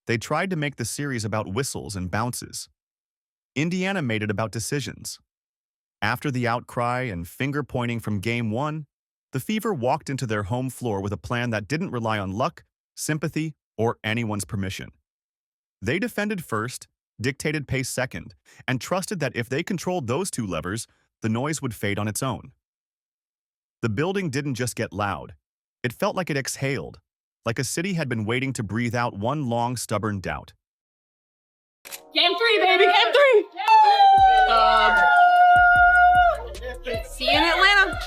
They tried to make the series about whistles and bounces. Indiana made it about decisions. After the outcry and finger-pointing from Game 1, the Fever walked into their home floor with a plan that didn't rely on luck, sympathy, or anyone's permission. They defended first, dictated pace second, and trusted that if they controlled those two levers, the noise would fade on its own. The building didn't just get loud. It felt like it exhaled, like a city had been waiting to breathe out one long, stubborn doubt. Game 3, baby, game 3! See you in Atlanta.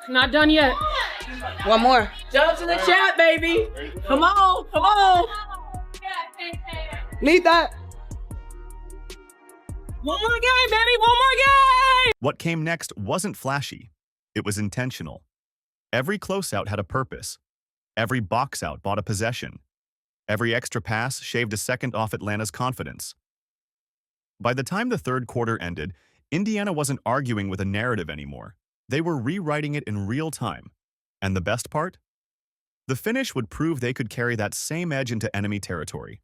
Not done yet. One more. Jump to the chat, baby. Come on, come on. Need that. One more game, baby, one more game! What came next wasn't flashy. It was intentional. Every closeout had a purpose. Every box out bought a possession. Every extra pass shaved a second off Atlanta's confidence. By the time the third quarter ended, Indiana wasn't arguing with a narrative anymore. They were rewriting it in real time. And the best part? The finish would prove they could carry that same edge into enemy territory.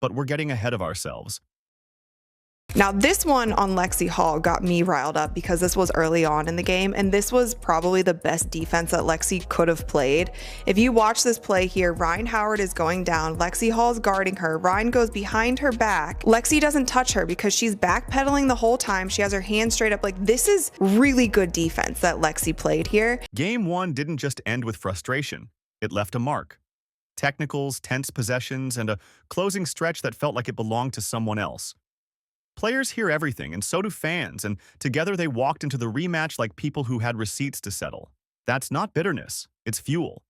But we're getting ahead of ourselves. Now this one on Lexi Hall got me riled up because this was early on in the game, and this was probably the best defense that Lexi could have played. If you watch this play here, Ryan Howard is going down, Lexi Hall's guarding her, Ryan goes behind her back, Lexi doesn't touch her because she's backpedaling the whole time, she has her hands straight up. Like, this is really good defense that Lexi played here. Game 1 didn't just end with frustration. It left a mark. Technicals, tense possessions, and a closing stretch that felt like it belonged to someone else. Players hear everything, and so do fans, and together they walked into the rematch like people who had receipts to settle. That's not bitterness, it's fuel.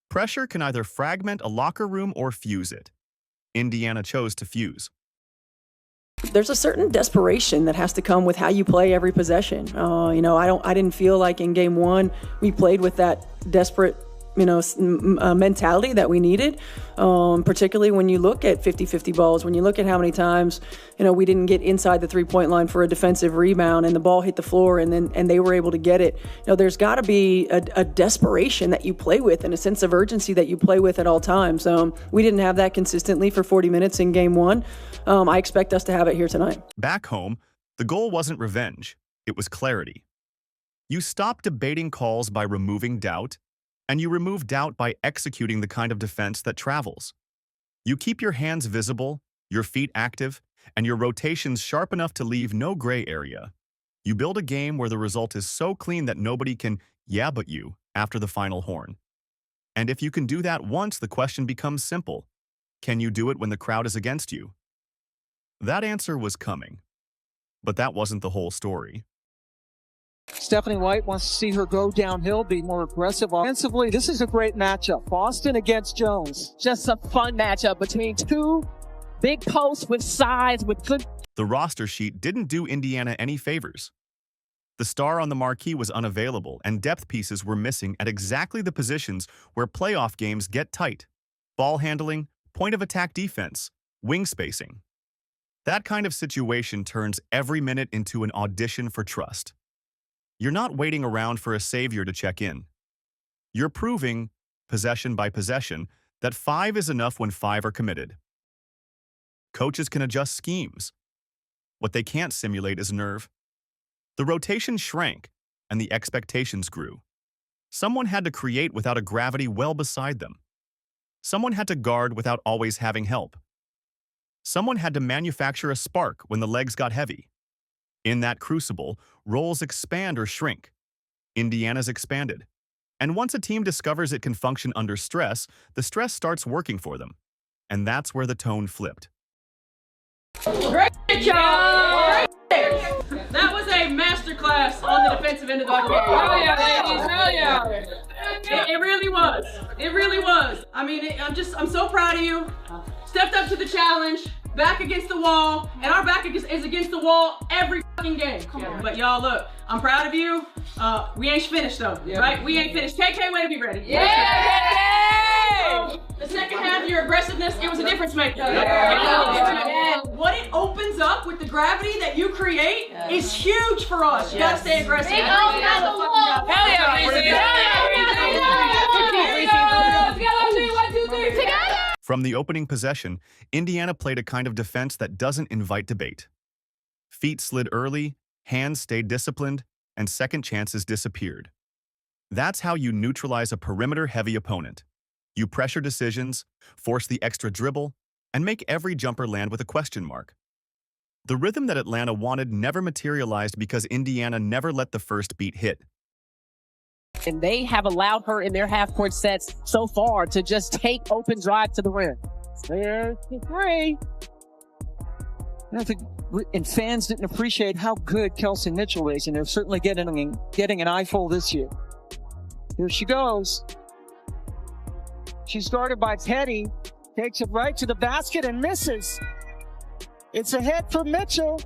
Pressure can either fragment a locker room or fuse it. Indiana chose to fuse. There's a certain desperation that has to come with how you play every possession. I didn't feel like in Game 1 we played with that desperate mentality that we needed, particularly when you look at 50-50 balls, when you look at how many times, we didn't get inside the three-point line for a defensive rebound and the ball hit the floor and they were able to get it. There's got to be a desperation that you play with and a sense of urgency that you play with at all times. We didn't have that consistently for 40 minutes in Game 1. I expect us to have it here tonight. Back home, the goal wasn't revenge. It was clarity. You stop debating calls by removing doubt, and you remove doubt by executing the kind of defense that travels. You keep your hands visible, your feet active, and your rotations sharp enough to leave no gray area. You build a game where the result is so clean that nobody can "yeah, but you" after the final horn. And if you can do that once, the question becomes simple. Can you do it when the crowd is against you? That answer was coming. But that wasn't the whole story. Stephanie White wants to see her go downhill, be more aggressive offensively. This is a great matchup. Boston against Jones. Just a fun matchup between two big posts with size, with good. The roster sheet didn't do Indiana any favors. The star on the marquee was unavailable, and depth pieces were missing at exactly the positions where playoff games get tight. Ball handling, point-of-attack defense, wing spacing. That kind of situation turns every minute into an audition for trust. You're not waiting around for a savior to check in. You're proving, possession by possession, that 5 is enough when 5 are committed. Coaches can adjust schemes. What they can't simulate is nerve. The rotation shrank, and the expectations grew. Someone had to create without a gravity well beside them. Someone had to guard without always having help. Someone had to manufacture a spark when the legs got heavy. In that crucible, roles expand or shrink. Indiana's expanded. And once a team discovers it can function under stress, the stress starts working for them. And that's where the tone flipped. Great job! That was a masterclass on the defensive end of the game. Hell yeah, ladies, hell yeah. It really was. It really was. I mean, I'm so proud of you. Stepped up to the challenge, back against the wall, and our back is against the wall every fucking game. But y'all, look, I'm proud of you. We ain't finished though, right? We ain't finished. KK, way to be ready. Yeah! The second half of your aggressiveness, it was a difference maker. What it opens up with the gravity that you create is huge for us. You gotta stay aggressive. Hell yeah! From the opening possession, Indiana played a kind of defense that doesn't invite debate. Feet slid early, hands stayed disciplined, and second chances disappeared. That's how you neutralize a perimeter-heavy opponent. You pressure decisions, force the extra dribble, and make every jumper land with a question mark. The rhythm that Atlanta wanted never materialized because Indiana never let the first beat hit. And they have allowed her in their half-court sets so far to just take open drive to the rim. There's the three. I think, and fans didn't appreciate how good Kelsey Mitchell is, and they're certainly getting an eyeful this year. Here she goes. She's started by Teddy, takes it right to the basket and misses. It's a hit for Mitchell.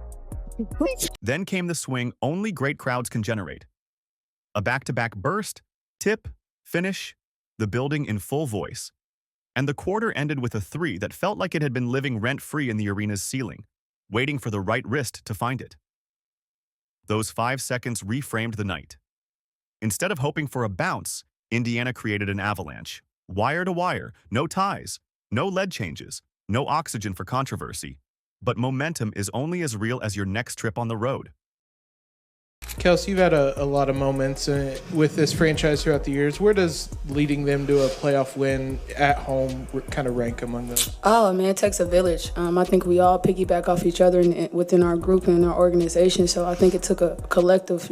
Then came the swing only great crowds can generate. A back-to-back burst, tip, finish, the building in full voice. And the quarter ended with a three that felt like it had been living rent-free in the arena's ceiling, waiting for the right wrist to find it. Those 5 seconds reframed the night. Instead of hoping for a bounce, Indiana created an avalanche. Wire to wire, no ties, no lead changes, no oxygen for controversy. But momentum is only as real as your next trip on the road. Kelsey, you've had a lot of moments with this franchise throughout the years. Where does leading them to a playoff win at home kind of rank among those? Oh, man, it takes a village. I think we all piggyback off each other within our group and our organization. So I think it took a collective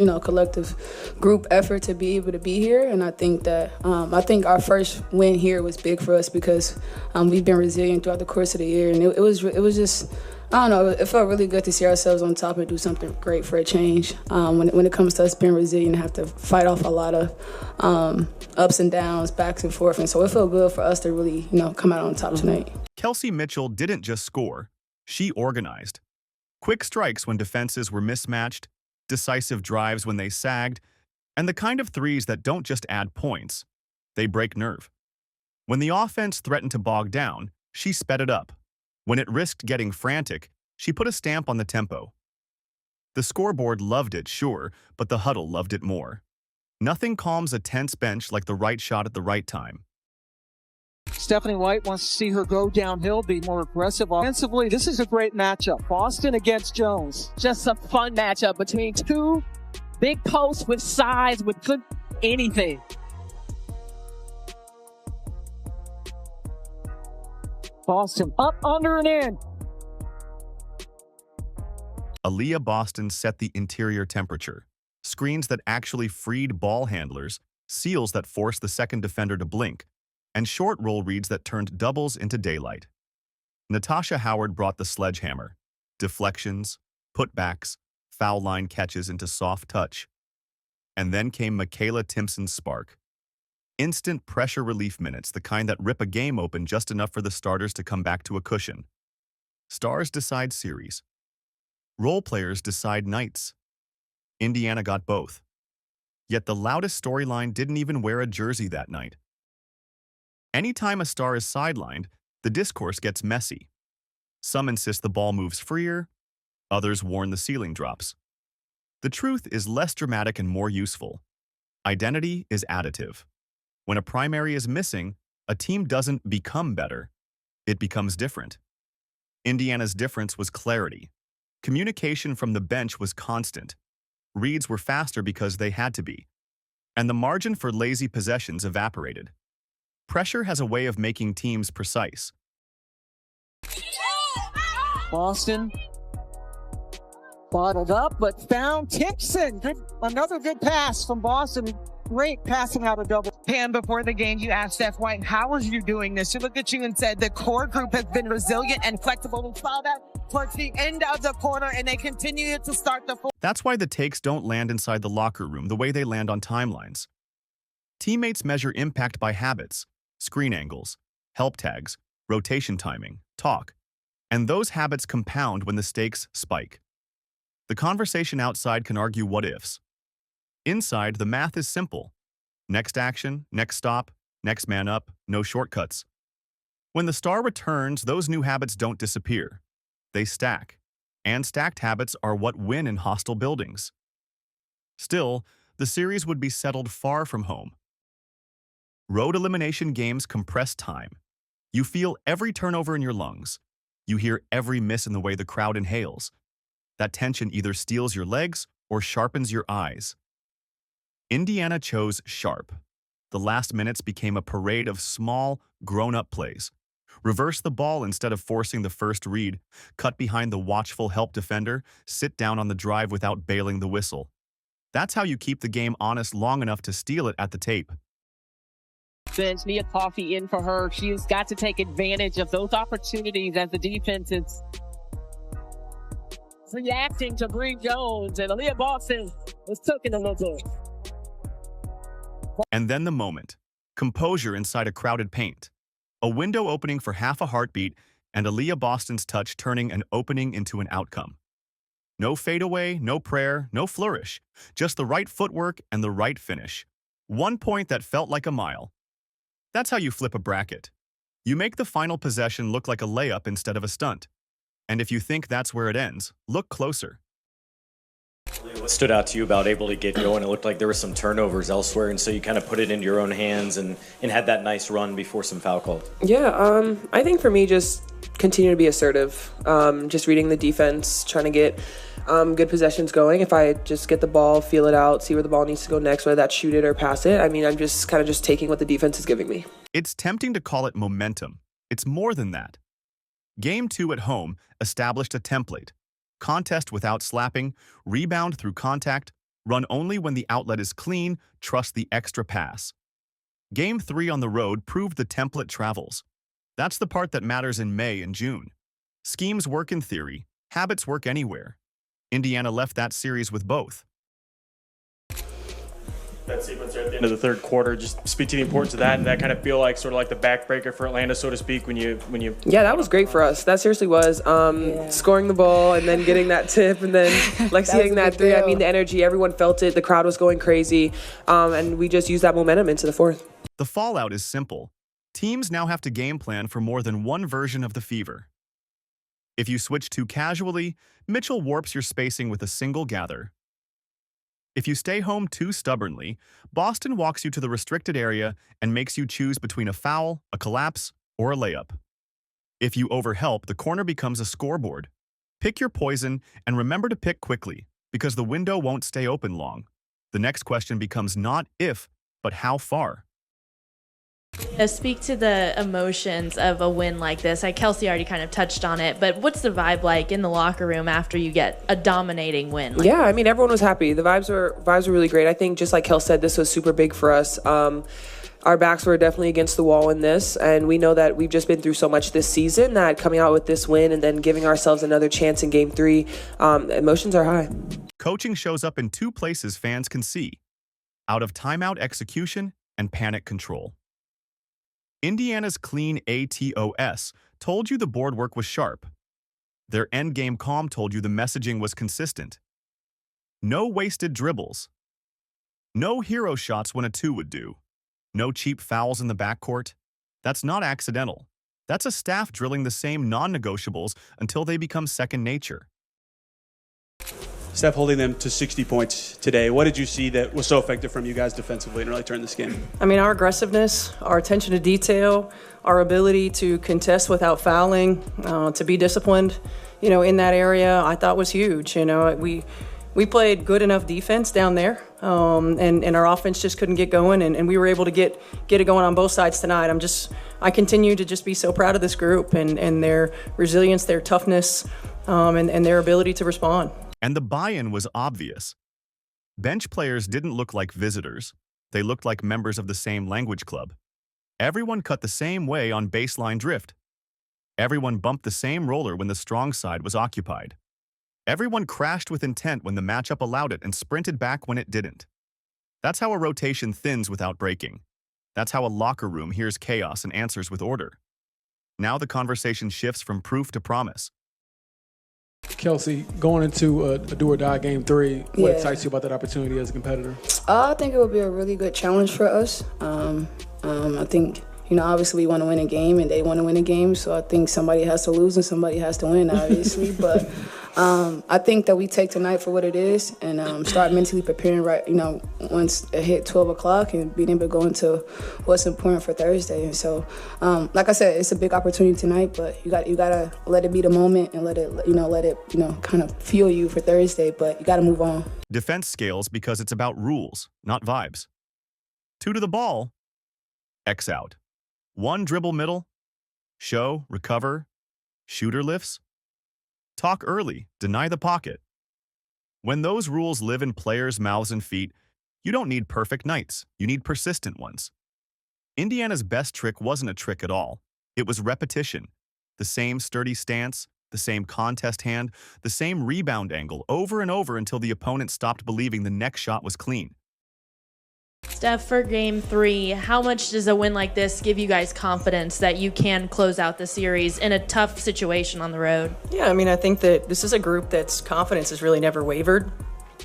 group effort to be able to be here. And I think that our first win here was big for us because we've been resilient throughout the course of the year. And it was just, I don't know, it felt really good to see ourselves on top and do something great for a change. When it comes to us being resilient, have to fight off a lot of ups and downs, backs and forth. And so it felt good for us to really, come out on top tonight. Kelsey Mitchell didn't just score, she organized. Quick strikes when defenses were mismatched, decisive drives when they sagged, and the kind of threes that don't just add points, they break nerve. When the offense threatened to bog down, she sped it up. When it risked getting frantic, she put a stamp on the tempo. The scoreboard loved it, sure, but the huddle loved it more. Nothing calms a tense bench like the right shot at the right time. Stephanie White wants to see her go downhill, be more aggressive offensively. This is a great matchup. Boston against Jones. Just a fun matchup between two big posts with size, with good anything. Boston up, under, and in. Aliyah Boston set the interior temperature. Screens that actually freed ball handlers, seals that forced the second defender to blink, and short roll reads that turned doubles into daylight. Natasha Howard brought the sledgehammer. Deflections, putbacks, foul line catches into soft touch. And then came Michaela Timpson's spark. Instant pressure relief minutes, the kind that rip a game open just enough for the starters to come back to a cushion. Stars decide series. Role players decide nights. Indiana got both. Yet the loudest storyline didn't even wear a jersey that night. Anytime a star is sidelined, the discourse gets messy. Some insist the ball moves freer, others warn the ceiling drops. The truth is less dramatic and more useful. Identity is additive. When a primary is missing, a team doesn't become better. It becomes different. Indiana's difference was clarity. Communication from the bench was constant. Reads were faster because they had to be. And the margin for lazy possessions evaporated. Pressure has a way of making teams precise. Boston bottled up, but found Timpson. Another good pass from Boston. Great passing out of double. Pam, before the game, you asked Steph White, how are you doing this? She looked at you and said, the core group has been resilient and flexible. We saw that towards the end of the quarter, and they continue to start the fourth. That's why the takes don't land inside the locker room the way they land on timelines. Teammates measure impact by habits, screen angles, help tags, rotation timing, talk. And those habits compound when the stakes spike. The conversation outside can argue what-ifs. Inside, the math is simple. Next action, next stop, next man up, no shortcuts. When the star returns, those new habits don't disappear. They stack. And stacked habits are what win in hostile buildings. Still, the series would be settled far from home. Road elimination games compress time. You feel every turnover in your lungs. You hear every miss in the way the crowd inhales. That tension either steels your legs or sharpens your eyes. Indiana chose sharp. The last minutes became a parade of small, grown-up plays. Reverse the ball instead of forcing the first read, cut behind the watchful help defender, sit down on the drive without bailing the whistle. That's how you keep the game honest long enough to steal it at the tape. Bench, Nia Coffey in for her. She's got to take advantage of those opportunities as the defense is reacting to Bree Jones, and Aliyah Boston was taking a little bit. And then the moment. Composure inside a crowded paint. A window opening for half a heartbeat, and Aliyah Boston's touch turning an opening into an outcome. No fadeaway, no prayer, no flourish. Just the right footwork and the right finish. 1 point that felt like a mile. That's how you flip a bracket. You make the final possession look like a layup instead of a stunt. And if you think that's where it ends, look closer. What stood out to you about able to get going? It looked like there were some turnovers elsewhere, and so you kind of put it into your own hands and had that nice run before some foul calls. Yeah, I think for me, just continue to be assertive. Just reading the defense, trying to get good possessions going. If I just get the ball, feel it out, see where the ball needs to go next, whether that's shoot it or pass it. I mean, I'm just kind of just taking what the defense is giving me. It's tempting to call it momentum. It's more than that. Game 2 at home established a template. Contest without slapping, rebound through contact, run only when the outlet is clean, trust the extra pass. Game 3 on the road proved the template travels. That's the part that matters in May and June. Schemes work in theory, habits work anywhere. Indiana left that series with both. That sequence right at the end of the third quarter, just speak to the importance of that, and that kind of feel like sort of like the backbreaker for Atlanta, so to speak, when you. Yeah, that was great for us. That seriously was scoring the ball and then getting that tip and then Lexi hitting that three. I mean, the energy, everyone felt it. The crowd was going crazy, and we just used that momentum into the fourth. The fallout is simple. Teams now have to game plan for more than one version of the fever. If you switch too casually, Mitchell warps your spacing with a single gather. If you stay home too stubbornly, Boston walks you to the restricted area and makes you choose between a foul, a collapse, or a layup. If you overhelp, the corner becomes a scoreboard. Pick your poison and remember to pick quickly, because the window won't stay open long. The next question becomes not if, but how far. Speak to the emotions of a win like this. Kelsey already kind of touched on it, but what's the vibe like in the locker room after you get a dominating win? Yeah, I mean, everyone was happy. The vibes were really great. I think just like Kel said, this was super big for us. Our backs were definitely against the wall in this, and we know that we've just been through so much this season that coming out with this win and then giving ourselves another chance in Game 3, emotions are high. Coaching shows up in two places fans can see: out of timeout execution and panic control. Indiana's clean ATOS told you the board work was sharp. Their endgame calm told you the messaging was consistent. No wasted dribbles. No hero shots when a 2 would do. No cheap fouls in the backcourt. That's not accidental. That's a staff drilling the same non-negotiables until they become second nature. Steph holding them to 60 points today. What did you see that was so effective from you guys defensively and really turned this game? I mean, our aggressiveness, our attention to detail, our ability to contest without fouling, to be disciplined, in that area, I thought was huge. We played good enough defense down there, and our offense just couldn't get going, and we were able to get it going on both sides tonight. I continue to just be so proud of this group and their resilience, their toughness, and their ability to respond. And the buy-in was obvious. Bench players didn't look like visitors. They looked like members of the same language club. Everyone cut the same way on baseline drift. Everyone bumped the same roller when the strong side was occupied. Everyone crashed with intent when the matchup allowed it and sprinted back when it didn't. That's how a rotation thins without breaking. That's how a locker room hears chaos and answers with order. Now the conversation shifts from proof to promise. Kelsey, going into a do-or-die Game 3, what excites you about that opportunity as a competitor? I think it would be a really good challenge for us. I think, obviously we want to win a game and they want to win a game. So I think somebody has to lose and somebody has to win, obviously. But I think that we take tonight for what it is and start mentally preparing once it hit 12 o'clock and being able to go into what's important for Thursday. And so, like I said, it's a big opportunity tonight, but you got to let it be the moment and let it kind of fuel you for Thursday, but you got to move on. Defense scales because it's about rules, not vibes. 2 to the ball, X out. 1 dribble middle, show, recover, shooter lifts. Talk early, deny the pocket. When those rules live in players' mouths and feet, you don't need perfect nights, you need persistent ones. Indiana's best trick wasn't a trick at all. It was repetition. The same sturdy stance, the same contest hand, the same rebound angle over and over until the opponent stopped believing the next shot was clean. Steph, for game 3, how much does a win like this give you guys confidence that you can close out the series in a tough situation on the road? Yeah, I mean, I think that this is a group that's confidence has really never wavered.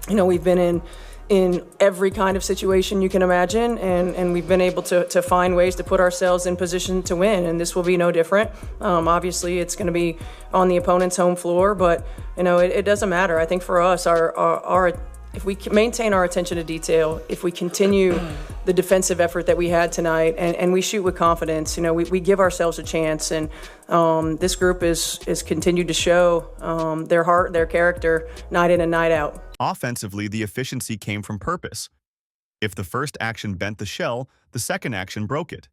We've been in every kind of situation you can imagine, and we've been able to find ways to put ourselves in position to win, and this will be no different. Obviously, it's going to be on the opponent's home floor, but, it doesn't matter. I think for us, our if we maintain our attention to detail, if we continue the defensive effort that we had tonight and we shoot with confidence, we give ourselves a chance. And this group is continued to show their heart, their character, night in and night out. Offensively, the efficiency came from purpose. If the first action bent the shell, the second action broke it.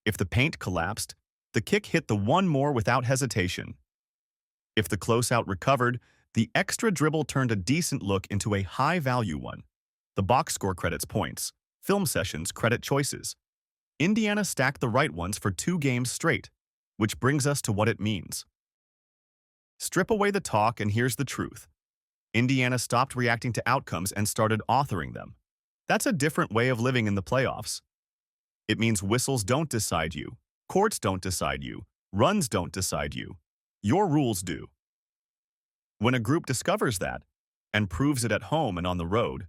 If the paint collapsed, the kick hit the one more without hesitation. If the closeout recovered, the extra dribble turned a decent look into a high-value one. The box score credits points. Film sessions credit choices. Indiana stacked the right ones for 2 games straight, which brings us to what it means. Strip away the talk and here's the truth. Indiana stopped reacting to outcomes and started authoring them. That's a different way of living in the playoffs. It means whistles don't decide you, courts don't decide you, runs don't decide you. Your rules do. When a group discovers that, and proves it at home and on the road,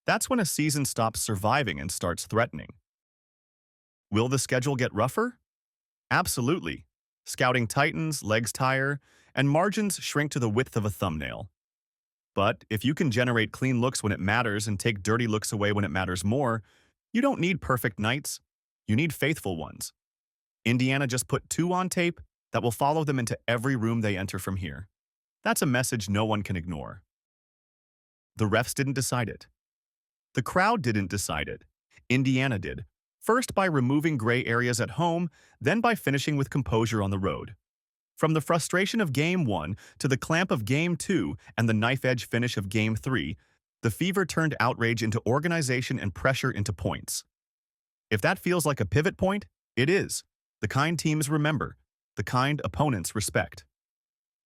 that's when a season stops surviving and starts threatening. Will the schedule get rougher? Absolutely. Scouting tightens, legs tire, and margins shrink to the width of a thumbnail. But if you can generate clean looks when it matters and take dirty looks away when it matters more, you don't need perfect nights. You need faithful ones. Indiana just put 2 on tape that will follow them into every room they enter from here. That's a message no one can ignore. The refs didn't decide it. The crowd didn't decide it. Indiana did, first by removing gray areas at home, then by finishing with composure on the road. From the frustration of Game 1 to the clamp of Game 2 and the knife-edge finish of Game 3, the Fever turned outrage into organization and pressure into points. If that feels like a pivot point, it is. The kind teams remember, the kind opponents respect.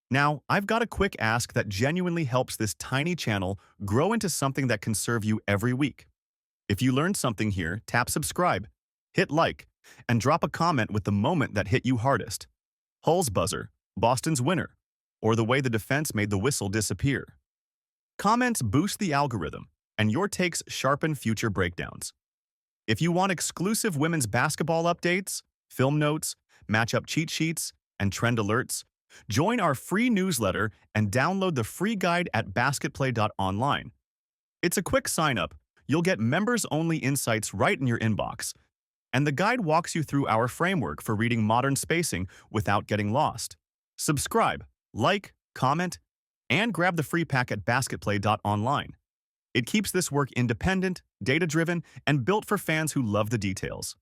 Now, I've got a quick ask that genuinely helps this tiny channel grow into something that can serve you every week. If you learned something here, tap subscribe, hit like, and drop a comment with the moment that hit you hardest. Hull's buzzer, Boston's winner, or the way the defense made the whistle disappear. Comments boost the algorithm, and your takes sharpen future breakdowns. If you want exclusive women's basketball updates, film notes, matchup cheat sheets, and trend alerts, join our free newsletter and download the free guide at basketplay.online. It's a quick sign-up. You'll get members-only insights right in your inbox, and the guide walks you through our framework for reading modern spacing without getting lost. Subscribe, like, comment, and grab the free pack at basketplay.online. It keeps this work independent, data-driven, and built for fans who love the details.